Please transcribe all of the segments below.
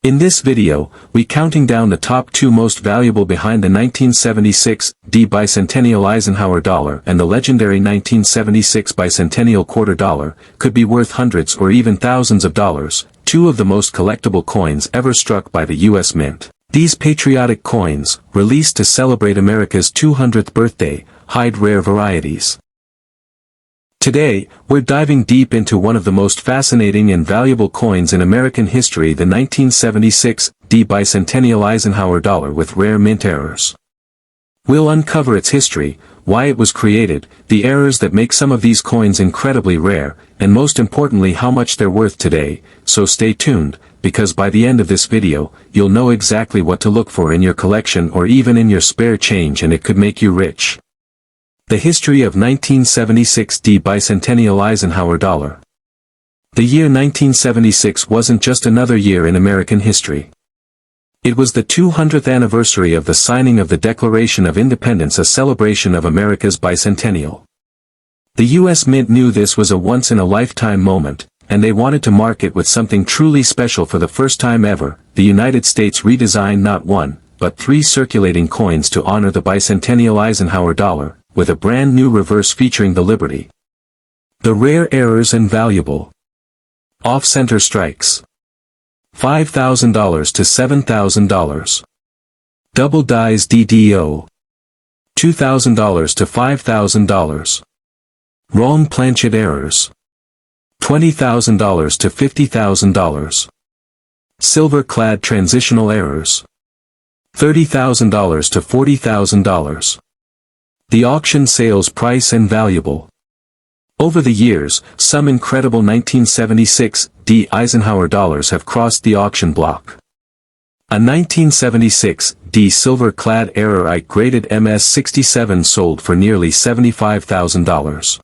In this video, we counting down the top 2 most valuable behind the 1976 Bicentennial Eisenhower Dollar and the legendary 1976 Bicentennial Quarter Dollar, could be worth hundreds or even thousands of dollars, 2 of the most collectible coins ever struck by the U.S. Mint. These patriotic coins, released to celebrate America's 200th birthday, hide rare varieties. Today, we're diving deep into one of the most fascinating and valuable coins in American history, the 1976 Bicentennial Eisenhower Dollar with rare mint errors. We'll uncover its history, why it was created, the errors that make some of these coins incredibly rare, and most importantly how much they're worth today, so stay tuned, because by the end of this video, you'll know exactly what to look for in your collection or even in your spare change, and it could make you rich. The history of 1976 Bicentennial Eisenhower Dollar. The year 1976 wasn't just another year in American history. It was the 200th anniversary of the signing of the Declaration of Independence, a celebration of America's bicentennial. The U.S. Mint knew this was a once-in-a-lifetime moment, and they wanted to mark it with something truly special. For the first time ever, the United States redesigned not 1, but 3 circulating coins to honor the Bicentennial Eisenhower Dollar, with a brand new reverse featuring the Liberty. The rare errors and valuable. Off-center strikes. $5,000 to $7,000. Double dies DDO. $2,000 to $5,000. Wrong planchet errors. $20,000 to $50,000. Silver-clad transitional errors. $30,000 to $40,000. The auction sales price and valuable. Over the years, some incredible 1976 Eisenhower dollars have crossed the auction block. A 1976 silver-clad error graded MS-67 sold for nearly $75,000.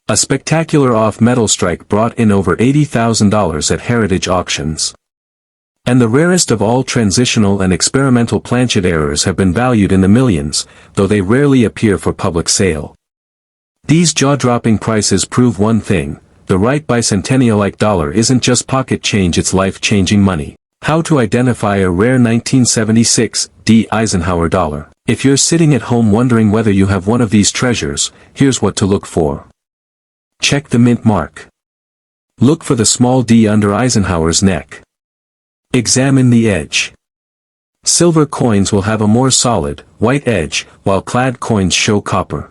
A spectacular off-metal strike brought in over $80,000 at heritage auctions. And the rarest of all transitional and experimental planchet errors have been valued in the millions, though they rarely appear for public sale. These jaw-dropping prices prove one thing: the right bicentennial-like dollar isn't just pocket change, it's life-changing money. How to identify a rare 1976 Eisenhower dollar. If you're sitting at home wondering whether you have one of these treasures, here's what to look for. Check the mint mark. Look for the small d under Eisenhower's neck. Examine the edge. Silver coins will have a more solid, white edge, while clad coins show copper.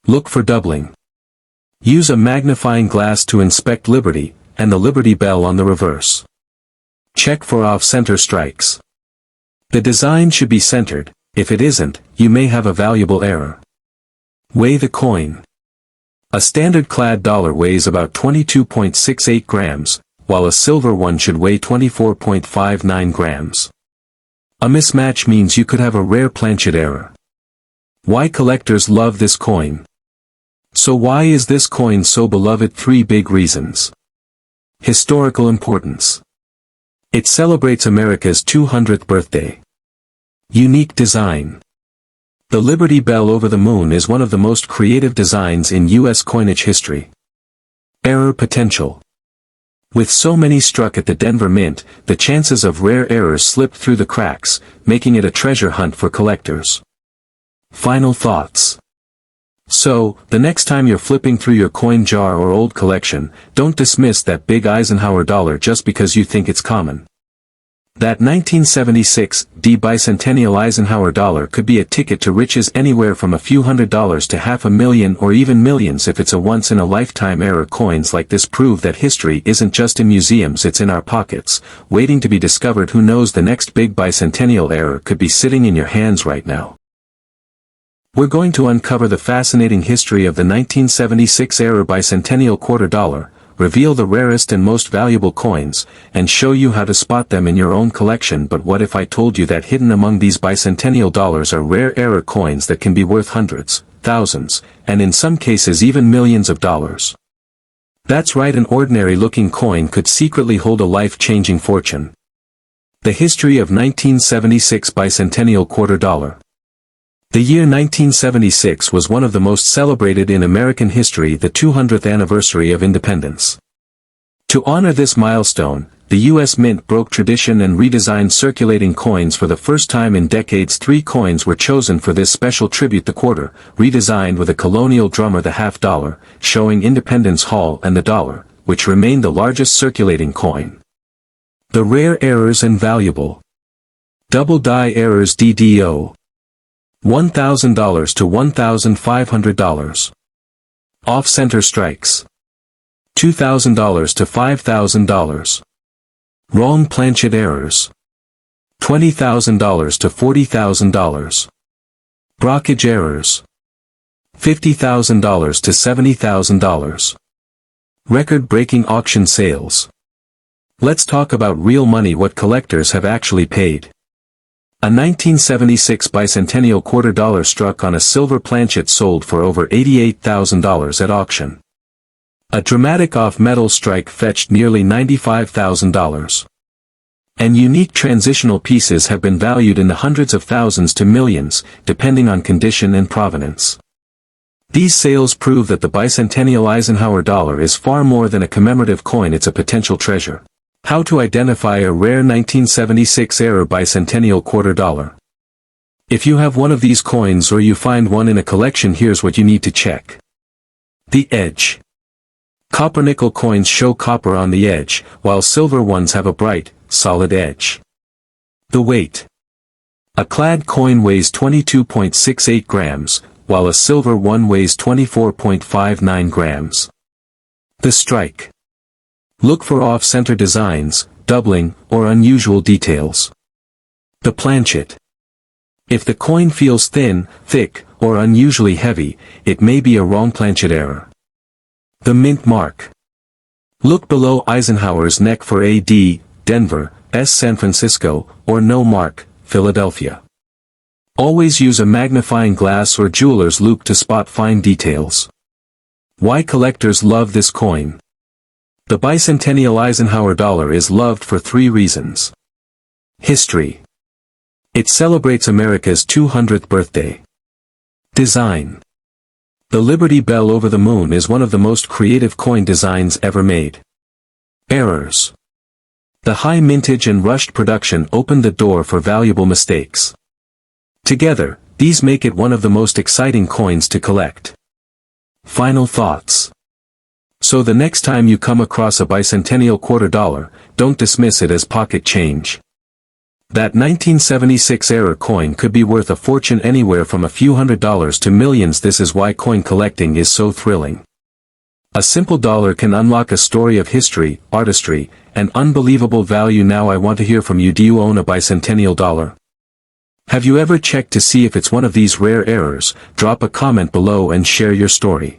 Look for doubling. Use a magnifying glass to inspect Liberty, and the Liberty Bell on the reverse. Check for off-center strikes. The design should be centered. If it isn't, you may have a valuable error. Weigh the coin. A standard clad dollar weighs about 22.68 grams, while a silver one should weigh 24.59 grams. A mismatch means you could have a rare planchet error. Why collectors love this coin? So why is this coin so beloved? 3 big reasons. Historical importance. It celebrates America's 200th birthday. Unique design. The Liberty Bell over the moon is one of the most creative designs in U.S. coinage history. Error potential. With so many struck at the Denver Mint, the chances of rare errors slipped through the cracks, making it a treasure hunt for collectors. Final thoughts. So, the next time you're flipping through your coin jar or old collection, don't dismiss that big Eisenhower dollar just because you think it's common. That 1976 Bicentennial Eisenhower dollar could be a ticket to riches, anywhere from a few $100s to $500,000 or even millions if it's a once-in-a-lifetime error. Coins like this prove that history isn't just in museums, it's in our pockets, waiting to be discovered. Who knows, the next big bicentennial error could be sitting in your hands right now. We're going to uncover the fascinating history of the 1976 error Bicentennial Quarter Dollar, reveal the rarest and most valuable coins, and show you how to spot them in your own collection. But what if I told you that hidden among these bicentennial dollars are rare error coins that can be worth hundreds, thousands, and in some cases even millions of dollars? That's right, an ordinary-looking coin could secretly hold a life-changing fortune. The history of 1976 Bicentennial Quarter Dollar. The year 1976 was one of the most celebrated in American history, the 200th anniversary of independence. To honor this milestone, the U.S. Mint broke tradition and redesigned circulating coins for the first time in decades. 3 coins were chosen for this special tribute: the quarter, redesigned with a colonial drummer; the half dollar, showing Independence Hall; and the dollar, which remained the largest circulating coin. The rare errors and valuable. Double die errors: DDO. $1,000 to $1,500. Off-center strikes. $2,000 to $5,000. Wrong planchet errors. $20,000 to $40,000. Brockage errors. $50,000 to $70,000. Record-breaking auction sales. Let's talk about real money, what collectors have actually paid. A 1976 Bicentennial Quarter Dollar struck on a silver planchet sold for over $88,000 at auction. A dramatic off-metal strike fetched nearly $95,000. And unique transitional pieces have been valued in the hundreds of thousands to millions, depending on condition and provenance. These sales prove that the Bicentennial Eisenhower Dollar is far more than a commemorative coin, it's a potential treasure. How to identify a rare 1976-era Bicentennial Quarter Dollar. If you have one of these coins or you find one in a collection, here's what you need to check. The edge. Copper nickel coins show copper on the edge, while silver ones have a bright, solid edge. The weight. A clad coin weighs 22.68 grams, while a silver one weighs 24.59 grams. The strike. Look for off-center designs, doubling, or unusual details. The planchet. If the coin feels thin, thick, or unusually heavy, it may be a wrong planchet error. The mint mark. Look below Eisenhower's neck for AD, Denver, S. San Francisco, or no mark, Philadelphia. Always use a magnifying glass or jeweler's loupe to spot fine details. Why collectors love this coin. The Bicentennial Eisenhower Dollar is loved for 3 reasons. History. It celebrates America's 200th birthday. Design. The Liberty Bell over the moon is one of the most creative coin designs ever made. Errors. The high mintage and rushed production opened the door for valuable mistakes. Together, these make it one of the most exciting coins to collect. Final thoughts. So the next time you come across a Bicentennial Quarter Dollar, don't dismiss it as pocket change. That 1976-era coin could be worth a fortune, anywhere from a few $100s to millions. This is why coin collecting is so thrilling. A simple dollar can unlock a story of history, artistry, and unbelievable value. Now I want to hear from you. Do you own a Bicentennial Dollar? Have you ever checked to see if it's one of these rare errors? Drop a comment below and share your story.